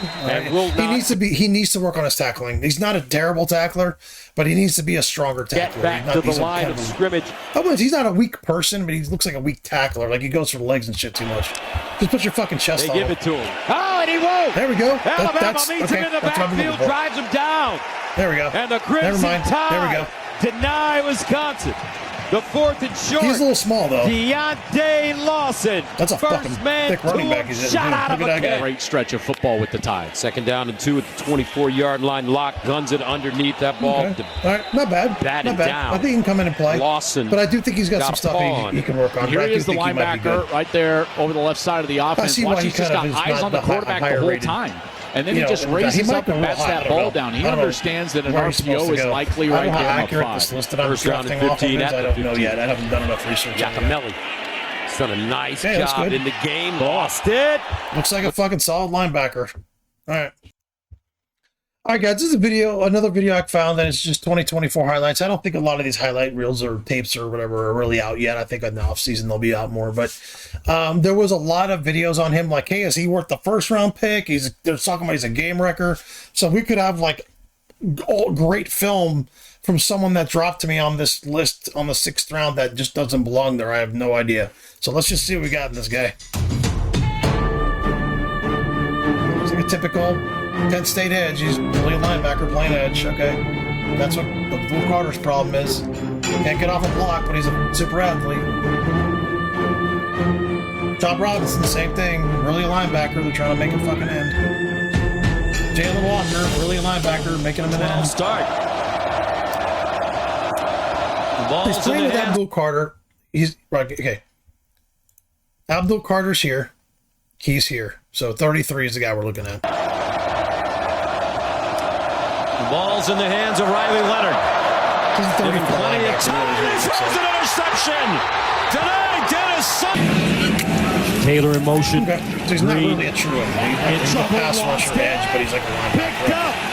He needs to work on his tackling. He's not a terrible tackler, but he needs to be a stronger tackler. Get back to the line of scrimmage. He's not a weak person, but he looks like a weak tackler. Like he goes for the legs and shit too much. Just put your fucking chest on him. They give it to him. Oh, and he won't. There we go. Alabama meets him in the backfield, drives him down. There we go. And the Crimson Tide there we go. deny Wisconsin. The 4th and short. He's a little small, though. Deontay Lawson. That's a fucking thick running back. Shot out of a great stretch of football with the Tide. 2nd down and 2 at the 24-yard line. Lock guns it underneath that ball. Okay. All right, not bad. Batted not bad. down. I think he can come in and play. Lawson. But I do think he's got some stuff he can work on. Here he is, the linebacker, right there over the left side of the offense. Watch, he's just got eyes on the quarterback the whole time. And then he just raises up and bats that ball down. He understands that an RPO is likely right there. First round and 15 at the 15. I don't know yet. I haven't done enough research. Giacomelli. He's done a nice job in the game. Lost it. Looks like a fucking solid linebacker. All right. All right, guys, this is another video I found that it's just 2024 highlights. I don't think a lot of these highlight reels or tapes or whatever are really out yet. I think in the offseason they'll be out more. But there was a lot of videos on him like, hey, is he worth the first-round pick? They're talking about he's a game wrecker. So we could have like great film from someone that dropped to me on this list on the 6th round that just doesn't belong there. I have no idea. So let's just see what we got in this guy. Looks like a typical Penn State edge. He's really a linebacker playing edge. Okay. That's what Will Carter's problem is. Can't get off a block, but he's a super athlete. Tom Robinson, same thing. Really a linebacker. They're trying to make a fucking end. Jalen Walker, really a linebacker, making him an end. Start. He's playing with Abdul Carter. He's right. Okay. Abdul Carter's here. He's here. So 33 is the guy we're looking at. The ball's in the hands of Riley Leonard. He's 34. Plenty of time. He throws an interception. Denied Dennis Sutton. Taylor in motion. Okay. So he's not really a true end. He's a pass rusher edge, but he's like a linebacker.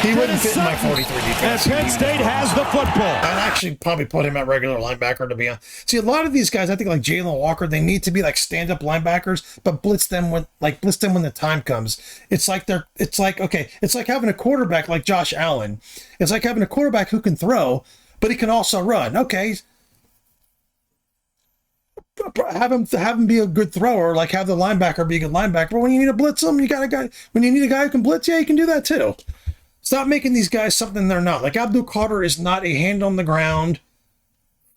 He wouldn't fit in my 43 defense. And Penn State has the football. I'd actually probably put him at regular linebacker, to be honest. See, a lot of these guys, I think like Jalen Walker, they need to be like stand-up linebackers, but blitz them when the time comes. It's like having a quarterback like Josh Allen. It's like having a quarterback who can throw, but he can also run. Okay. Have him be a good thrower, like have the linebacker be a good linebacker. But when you need to blitz them, you need a guy who can blitz, yeah, you can do that too. Stop making these guys something they're not. Like Abdul Carter is not a hand on the ground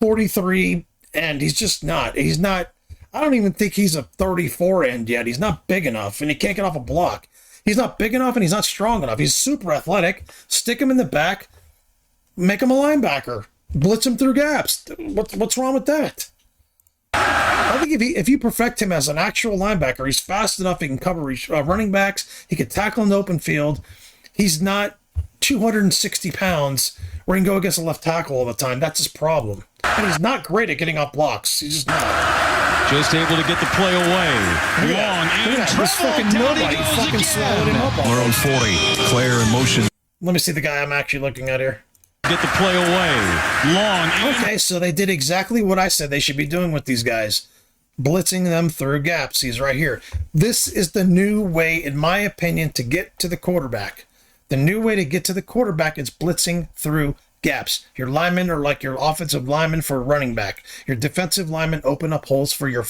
43 end. He's just not. He's not. I don't even think he's a 34 end yet. He's not big enough, and he can't get off a block. He's not big enough, and he's not strong enough. He's super athletic. Stick him in the back. Make him a linebacker. Blitz him through gaps. What's wrong with that? I think if you perfect him as an actual linebacker, he's fast enough. He can cover running backs. He can tackle in the open field. He's not 260 pounds where he can go against a left tackle all the time. That's his problem. And he's not great at getting off blocks. He's just not. Just able to get the play away. Long in trouble. Down he goes again. We're on 40. Claire in motion. Let me see the guy I'm actually looking at here. Get the play away. Long in. Okay, so they did exactly what I said they should be doing with these guys. Blitzing them through gaps. He's right here. This is the new way, in my opinion, to get to the quarterback. The new way to get to the quarterback is blitzing through gaps. Your linemen are like your offensive linemen for a running back. Your defensive linemen open up holes for your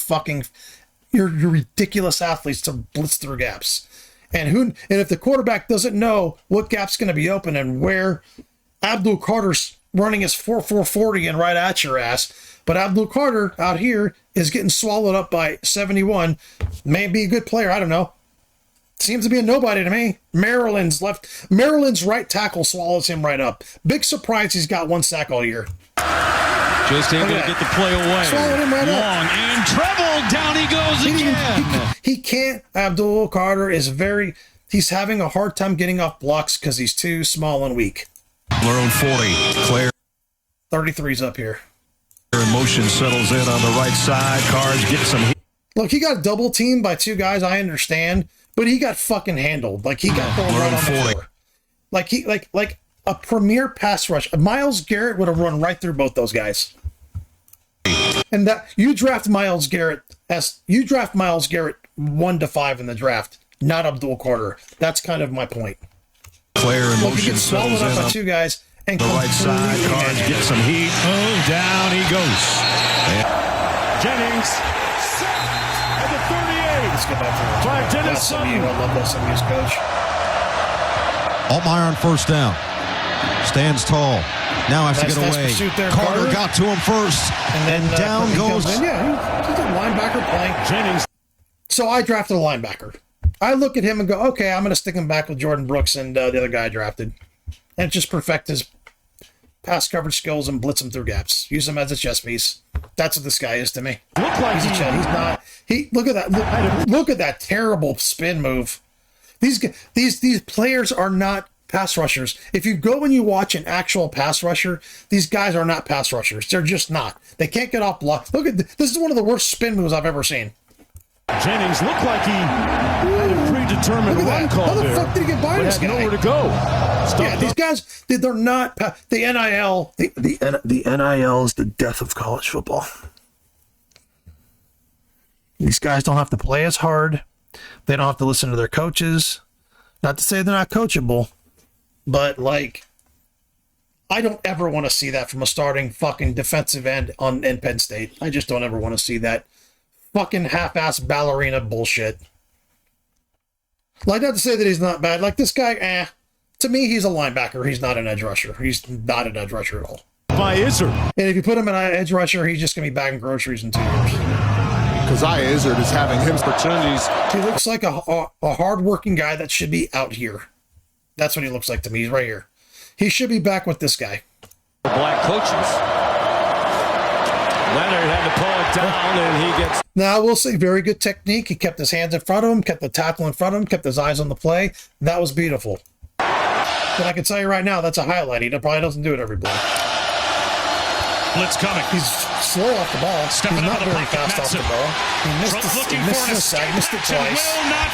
ridiculous athletes to blitz through gaps. And if the quarterback doesn't know what gap's going to be open and where Abdul Carter's running his 4.40 and right at your ass, but Abdul Carter out here is getting swallowed up by 71, may be a good player, I don't know. Seems to be a nobody to me. Maryland's right tackle swallows him right up. Big surprise he's got 1 sack all year. Just able to get the play away. Swallowed him right Long up. in trouble. Down he goes again. He can't. Abdul Carter is he's having a hard time getting off blocks because he's too small and weak. We're on 40. Claire. 33's up here. In motion, settles in on the right side. Cards get some heat. Look, he got double teamed by 2 guys, I understand. But he got fucking handled. Like he got thrown right on the floor. Like a premier pass rush. Myles Garrett would have run right through both those guys. And that you draft Myles Garrett 1 to 5 in the draft, not Abdul Carter. That's kind of my point. Claire in motion, gets swallowed up by 2 guys and the right side. Cards get some heat. Oh, down he goes. Jennings. At the 38. Let's get back to Dennis Sutton. I love SMU's coach. Altmaier on first down. Stands tall. Now has to get away. There, Carter got to him first. And then down goes. Yeah, he's a linebacker playing. Jennings. So I drafted a linebacker. I look at him and go, okay, I'm going to stick him back with Jordan Brooks and the other guy I drafted. And just perfect his pass coverage skills and blitz him through gaps. Use him as a chess piece. That's what this guy is to me. Look like he's not. Look at that. Look at that terrible spin move. These players are not pass rushers. If you go and you watch an actual pass rusher, these guys are not pass rushers. They're just not. They can't get off block. Look at this is one of the worst spin moves I've ever seen. Jennings looked like he had a predetermined run call there. How the fuck did he get by this guy? Nowhere to go. Yeah, these guys, they're not the NIL. The NIL is the death of college football. These guys don't have to play as hard. They don't have to listen to their coaches. Not to say they're not coachable. But, like, I don't ever want to see that from a starting fucking defensive end in Penn State. I just don't ever want to see that fucking half-ass ballerina bullshit. Like, not to say that he's not bad. Like, this guy, to me, he's a linebacker. He's not an edge rusher. He's not an edge rusher at all. By Izzard. And if you put him in an edge rusher, he's just going to be bagging groceries in 2 years. Keziah Izzard is having him opportunities. He looks like a hard-working guy that should be out here. That's what he looks like to me. He's right here. He should be back with this guy. Black coaches. Leonard had to pull it down, and he gets... Now, I will say, very good technique. He kept his hands in front of him, kept the tackle in front of him, kept his eyes on the play. That was beautiful. But I can tell you right now, that's a highlight. He probably doesn't do it every play. Blitz coming. He's slow off the ball. He's not very fast off the ball. He missed the sack, missed it twice.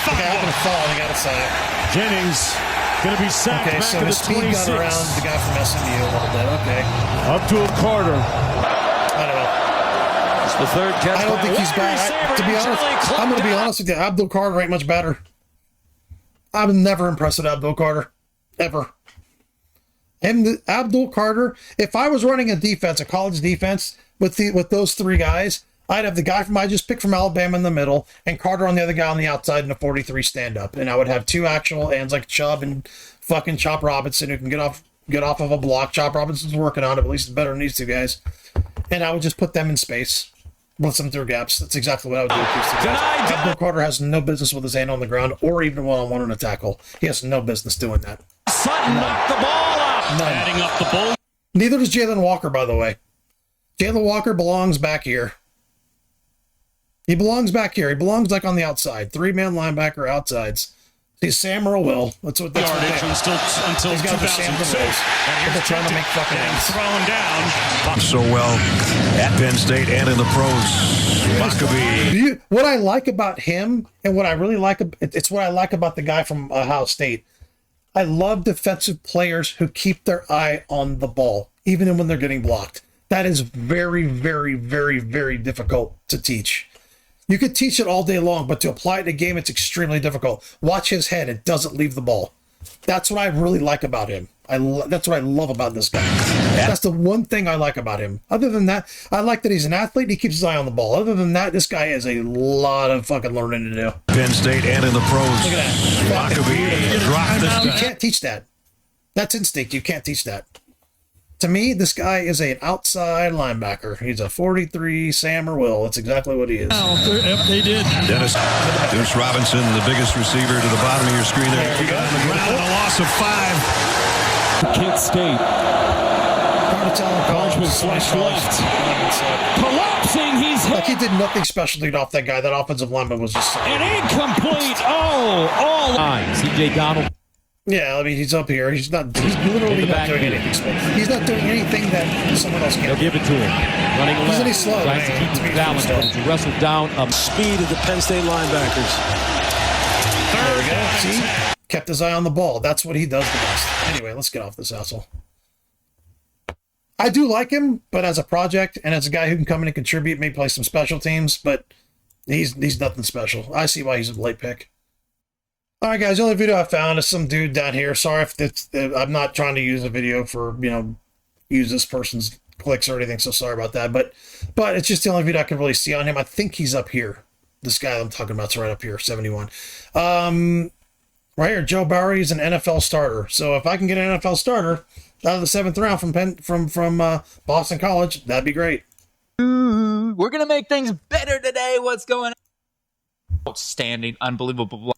The guy happened to fall, and he got a sack. Jennings going to be sacked back so to the his speed 26. got around the guy from SMU a little bit. Okay. Abdul Carter. I don't know. It's the third catch. I don't think he's bad. To be honest, I'm going to be honest with you. Abdul Carter ain't much better. I'm never impressed with Abdul Carter. Ever. Abdul Carter, if I was running a defense, a college defense, with those three guys, I'd have the guy I just picked from Alabama in the middle, and Carter on the other guy on the outside in a 43 stand-up. And I would have two actual ends like Chubb and fucking Chop Robinson who can get off of a block. Chop Robinson's working on it, but at least it's better than these two guys. And I would just put them in space. Blitz them through gaps. That's exactly what I would do with these two guys. Abdul Carter has no business with his hand on the ground or even one-on-one on a tackle. He has no business doing that. Sutton knocked the ball out. Adding up the bull. Neither does Jalen Walker, by the way. Jalen Walker belongs back here. He belongs back here. He belongs like on the outside. Three-man linebacker outsides. He's Sam or Will. That's what that's yardage until he's got the Sam or Wills. They're trying to make fucking ends. Thrown down. So well at Penn State and in the pros. Maccabee. What I like about him and what I really like, it's what I like about the guy from Ohio State. I love defensive players who keep their eye on the ball, even when they're getting blocked. That is very, very, very, very difficult to teach. You could teach it all day long, but to apply it in a game, it's extremely difficult. Watch his head. It doesn't leave the ball. That's what I really like about him. That's what I love about this guy. That's the one thing I like about him. Other than that, I like that he's an athlete and he keeps his eye on the ball. Other than that, this guy has a lot of fucking learning to do. Penn State and in the pros. Look at that. Maccabee dropped this guy. You can't teach that. That's instinct. You can't teach that. To me, this guy is an outside linebacker. He's a 43 Sam or Will. That's exactly what he is. Oh, they did. Dennis Robinson, the biggest receiver to the bottom of your screen there. There you go. A loss of 5. Kent State. College slash left. Collapsing. He's hit. Like he did nothing special to get off that guy. That offensive lineman was just an incomplete. All nine. C.J. Donald. Yeah, I mean, he's up here. He's literally not doing anything. He's not doing anything that someone else can. They'll give it to him. Running left. Isn't he slow? Tries to keep his balance, but he wrestled down Speed of the Penn State linebackers. There we go. See? Kept his eye on the ball. That's what he does the best. Anyway, let's get off this asshole. I do like him, but as a project and as a guy who can come in and contribute, maybe play some special teams, but he's nothing special. I see why he's a late pick. All right, guys, the only video I found is some dude down here. Sorry if I'm not trying to use a video for, use this person's clicks or anything, so sorry about that. But it's just the only video I can really see on him. I think he's up here. This guy I'm talking about's right up here, 71. Right here, Joe Bowery is an NFL starter. So if I can get an NFL starter out of the 7th round from Boston College, that'd be great. Ooh, we're going to make things better today. What's going on? Outstanding, unbelievable.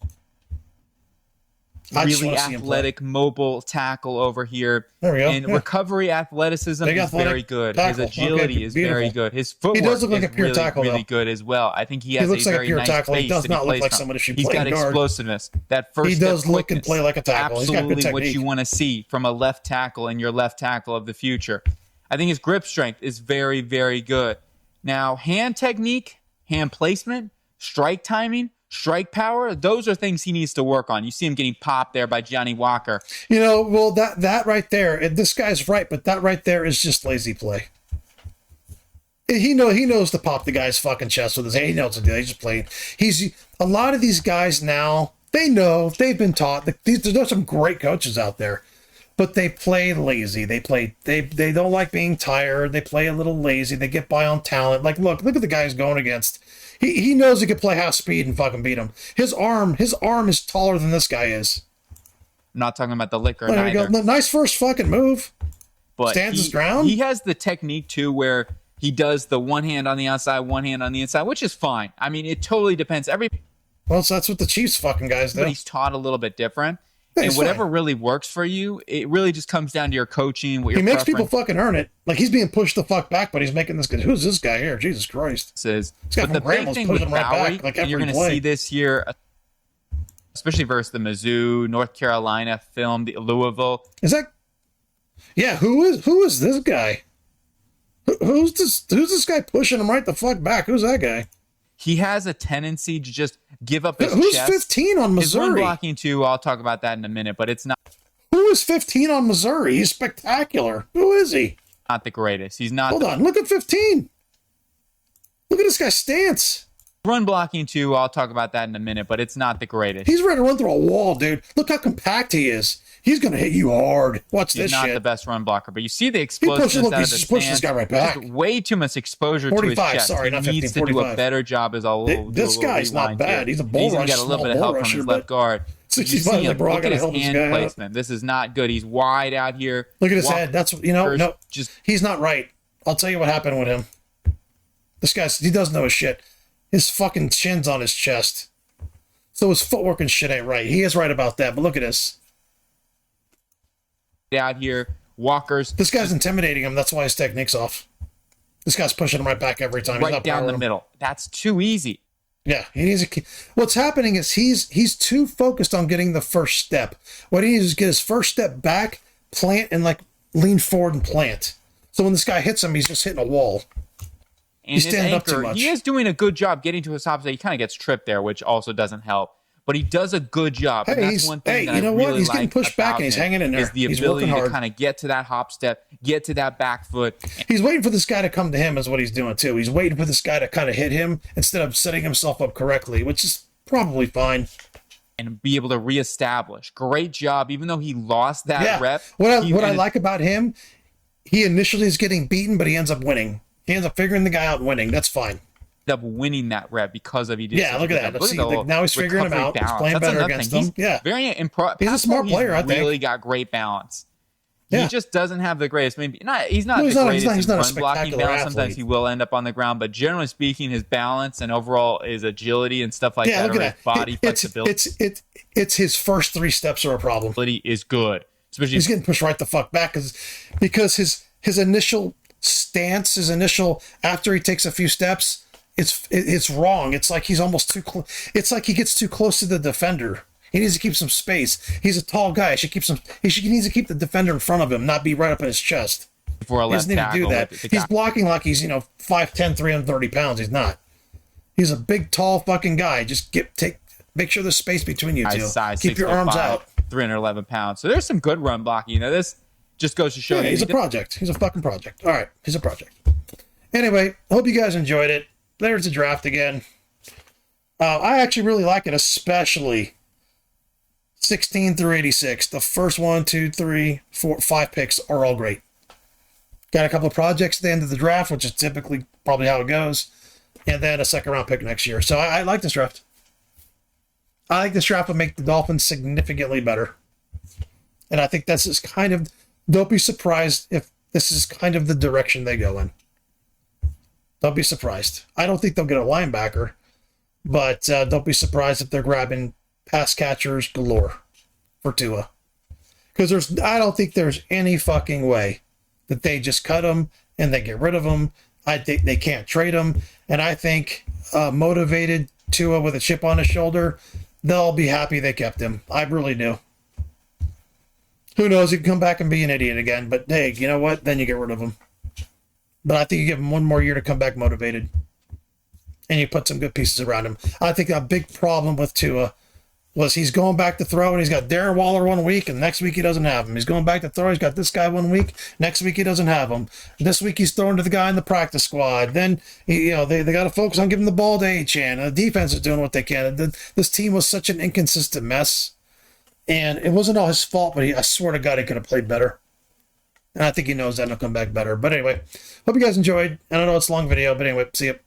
Really athletic, mobile tackle over here. There we go. And recovery athleticism is very good. Tackle. His agility is very good. His footwork he does look like a pure really, tackle, really good as well. I think he has looks a like very a pure nice tackle. face. He does not look like someone who should play guard. He's got explosiveness. That first he does step look and play like a tackle. He's got good absolutely technique. what you want to see from a left tackle and your left tackle of the future. I think his grip strength is very, very good. Now, hand technique, hand placement, strike timing, strike power, those are things he needs to work on. You see him getting popped there by Johnny Walker. Well, that right there, and this guy's right, but that right there is just lazy play. He knows to pop the guy's fucking chest with his hand. He knows to do it. He's just playing. A lot of these guys now, they know, they've been taught. There's some great coaches out there. but they play lazy. They don't like being tired. They play a little lazy. They get by on talent. Like, look at the guy he's going against. He knows he could play half speed and fucking beat him. His arm is taller than this guy is. I'm not talking about the liquor. There we go. Nice first fucking move. But stands his ground. He has the technique too, where he does the one hand on the outside, one hand on the inside, which is fine. I mean, it totally depends. Well, so that's what the Chiefs fucking guys do. But he's taught a little bit different. Yeah, and whatever really works for you, it really just comes down to your coaching. What your he makes people fucking earn it. Like, he's being pushed the fuck back, but he's making this good. Who's this guy here? Jesus Christ. But the big thing with Bowery, and you're going to see this year, especially versus the Mizzou, North Carolina film, the Louisville. Is that? Yeah, who is this guy? Who's this guy pushing him right the fuck back? Who's that guy? He has a tendency to just give up his Who's chest. 15 on Missouri? His run blocking too, I'll talk about that in a minute, but it's not. Who is 15 on Missouri? He's spectacular. Who is he? Not the greatest. He's not. Hold on, look at 15. Look at this guy's stance. Run blocking too, I'll talk about that in a minute, but it's not the greatest. He's ready to run through a wall, dude. Look how compact he is. He's going to hit you hard. Watch this shit. He's not the best run blocker, but you see the explosiveness out of the pushed this guy right back. Way too much exposure 45, to his chest. Sorry, not 15, he needs to 45. do a better job as a little. This guy's not bad. Here. He's a bull He's rusher. Got a little bit of help from his left guard. You see him, look at his hand placement. This is not good. He's wide out here. Look at his head. That's he's not right. I'll tell you what happened with him. This he doesn't know his shit. His fucking chin's on his chest. So his footwork and shit ain't right. He is right about that, but look at this. Out here, walkers. This guy's intimidating him. That's why his technique's off. This guy's pushing him right back every time. Right down the middle. That's too easy. Yeah, he needs what's happening is he's too focused on getting the first step. What he needs is get his first step back, plant, and lean forward and plant. So when this guy hits him, he's just hitting a wall. And he's standing up too much. He is doing a good job getting to his top side. He kind of gets tripped there, which also doesn't help. But he does a good job. Hey, and that's one thing that you know I really what? He's getting pushed back and he's hanging in there. Is the he's ability to kind of get to that hop step, get to that back foot. He's waiting for this guy to come to him is what he's doing too. He's waiting for this guy to kind of hit him instead of setting himself up correctly, which is probably fine. And be able to reestablish. Great job, even though he lost that rep. What I like about him, he initially is getting beaten, but he ends up winning. He ends up figuring the guy out and winning. That's fine. Up winning that rep because of he did. Yeah, look at that. Now he's figuring him out. Balance. He's playing better against him. Yeah, very he's a smart player. I think really got great balance. Yeah. He just doesn't have the greatest. Maybe not. He's not the greatest. He's not a spectacular athlete. Sometimes he will end up on the ground, but generally speaking, his balance and overall his agility and stuff like that, or his body flexibility. It's his first 3 steps are a problem. Is good. Especially he's getting pushed right the fuck back because his initial stance, his initial after he takes a few steps. It's wrong. It's like he's almost too close. It's like he gets too close to the defender. He needs to keep some space. He's a tall guy. He needs to keep the defender in front of him, not be right up in his chest. For a left tackle, he doesn't need to do that. He's blocking like he's 5'10", 330 pounds. He's not. He's a big, tall fucking guy. Just make sure there's space between you two. Keep your arms out. 311 pounds. So there's some good run blocking. This just goes to show you. He's a project. He's a fucking project. All right, he's a project. Anyway, hope you guys enjoyed it. There's the draft again. I actually really like it, especially 16 through 86. The first 1, 2, 3, 4, 5 picks are all great. Got a couple of projects at the end of the draft, which is typically probably how it goes, and then a second round pick next year. So I like this draft. I think this draft will make the Dolphins significantly better. And I think this is don't be surprised if this is kind of the direction they go in. Don't be surprised. I don't think they'll get a linebacker, but don't be surprised if they're grabbing pass catchers galore for Tua. Because I don't think there's any fucking way that they just cut him and they get rid of him. I think they can't trade him. And I think motivated Tua with a chip on his shoulder, they'll be happy they kept him. I really do. Who knows? He can come back and be an idiot again. But hey, you know what? Then you get rid of him. But I think you give him one more year to come back motivated. And you put some good pieces around him. I think a big problem with Tua was he's going back to throw, and he's got Darren Waller 1 week, and next week he doesn't have him. He's going back to throw, he's got this guy 1 week, next week he doesn't have him. This week he's throwing to the guy in the practice squad. Then, they got to focus on giving the ball to Achane. The defense is doing what they can. This team was such an inconsistent mess. And it wasn't all his fault, but I swear to God, he could have played better. And I think he knows that and he'll come back better. But anyway, hope you guys enjoyed. And I know it's a long video, but anyway, see you.